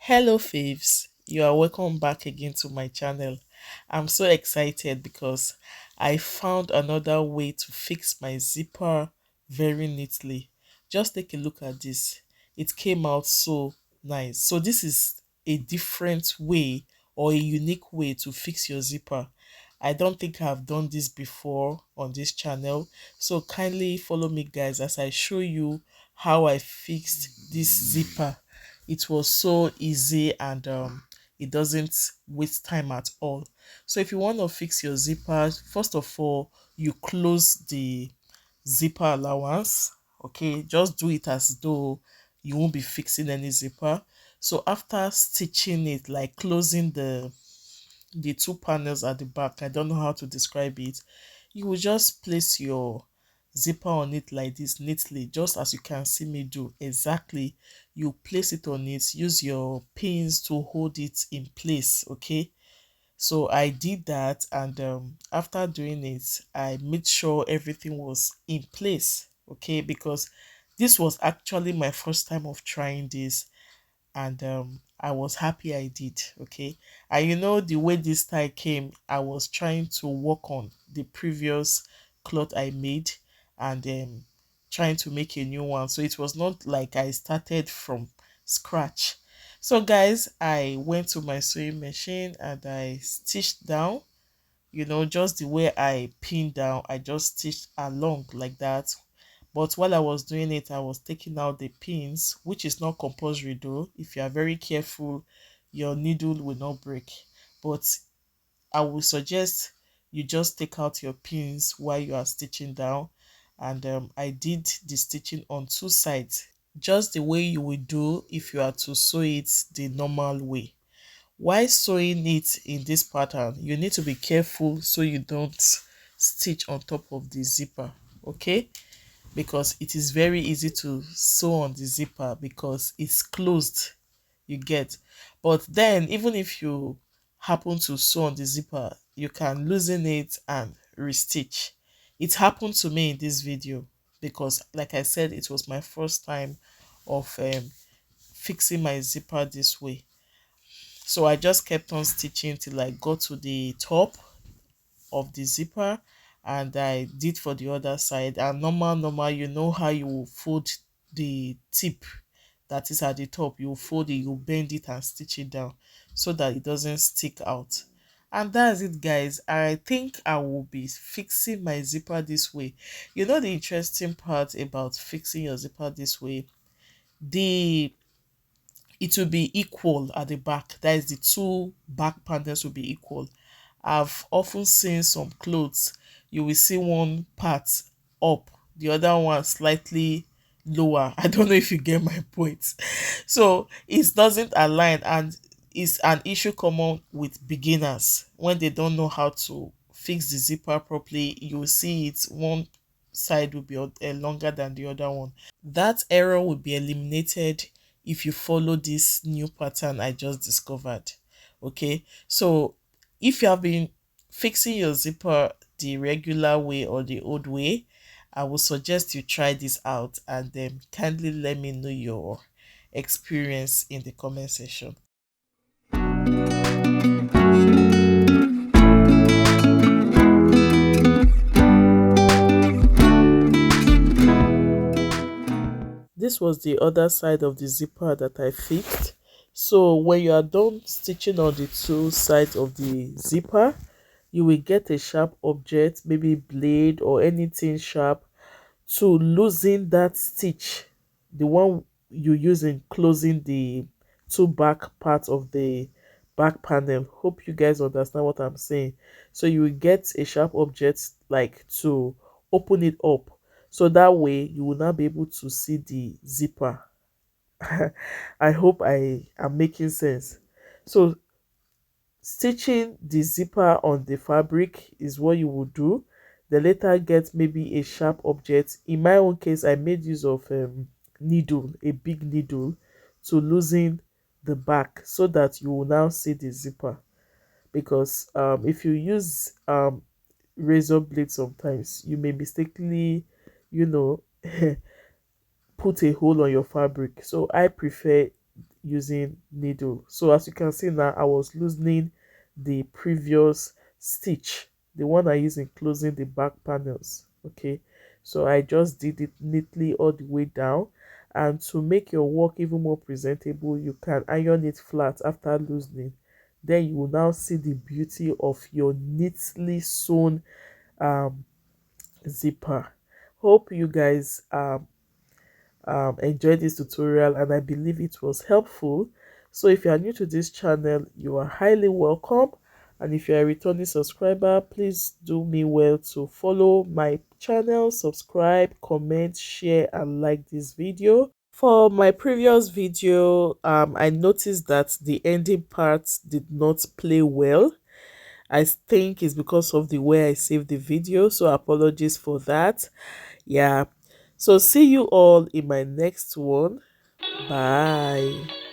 Hello, faves. You are welcome back again to my channel. I'm so excited because I found another way to fix my zipper very neatly. Just take a look at this. It came out so nice. So, this is a different way or a unique way to fix your zipper. I don't think I've done this before on this channel. So, kindly follow me, guys, as I show you how I fixed this zipper. It was so easy and it doesn't waste time at all. So if you want to fix your zipper, first of all, you close the zipper allowance. Okay, just do it as though you won't be fixing any zipper. So after stitching it, like closing the two panels at the back, I don't know how to describe it, you will just place your zipper on it like this neatly, just as you can see me do exactly. You place it on it, use your pins to hold it in place. Okay, so I did that, and after doing it, I made sure everything was in place. Okay, because this was actually my first time of trying this, and I was happy I did. Okay, and the way this tie came, I was trying to work on the previous cloth I made, and trying to make a new one, so it was not like I started from scratch. So guys, I went to my sewing machine and I stitched down, just the way I pinned down. I just stitched along like that. But while I was doing it, I was taking out the pins, which is not compulsory though. If you are very careful, your needle will not break. But I would suggest you just take out your pins while you are stitching down. And I did the stitching on two sides, just the way you would do if you are to sew it the normal way. While sewing it in this pattern, you need to be careful so you don't stitch on top of the zipper. Okay, because it is very easy to sew on the zipper because it's closed, you get. But then even if you happen to sew on the zipper, you can loosen it and restitch. It happened to me in this video because, like I said, it was my first time of fixing my zipper this way. So I just kept on stitching till I got to the top of the zipper, and I did for the other side. And normal, you know how you will fold the tip that is at the top. You fold it, you bend it and stitch it down so that it doesn't stick out. And that's it, guys. I think I will be fixing my zipper this way. The interesting part about fixing your zipper this way, the it will be equal at the back. That is, the two back panels will be equal. I've often seen some clothes, you will see one part up, the other one slightly lower. I don't know if you get my point. So it doesn't align, and it's an issue common with beginners when they don't know how to fix the zipper properly. You will see it one side will be longer than the other one. That error will be eliminated if you follow this new pattern I just discovered. Okay, so if you have been fixing your zipper the regular way or the old way, I would suggest you try this out, and then kindly let me know your experience in the comment section. This was the other side of the zipper that I fixed. So when you are done stitching on the two sides of the zipper, you will get a sharp object, maybe blade or anything sharp, to loosen that stitch, the one you use in closing the two back parts of the back panel. Hope you guys understand what I'm saying. So you will get a sharp object like to open it up, so that way you will not be able to see the zipper. I hope I am making sense. So stitching the zipper on the fabric is what you will do. Then later get maybe a sharp object. In my own case, I made use of needle, a big needle, to loosen the back so that you will now see the zipper. Because if you use razor blade, sometimes you may mistakenly, you know, put a hole on your fabric. So I prefer using needle. So as you can see now, I was loosening the previous stitch, the one I used in closing the back panels. Okay, so I just did it neatly all the way down. And to make your work even more presentable, you can iron it flat after loosening. Then you will now see the beauty of your neatly sewn um zipper. Hope you guys enjoyed this tutorial, and I believe it was helpful. So if you are new to this channel, you are highly welcome. And if you are a returning subscriber, please do me well to follow my channel, subscribe, comment, share, and like this video. For my previous video, I noticed that the ending part did not play well. I think it's because of the way I saved the video, so apologies for that. Yeah, so see you all in my next one. Bye.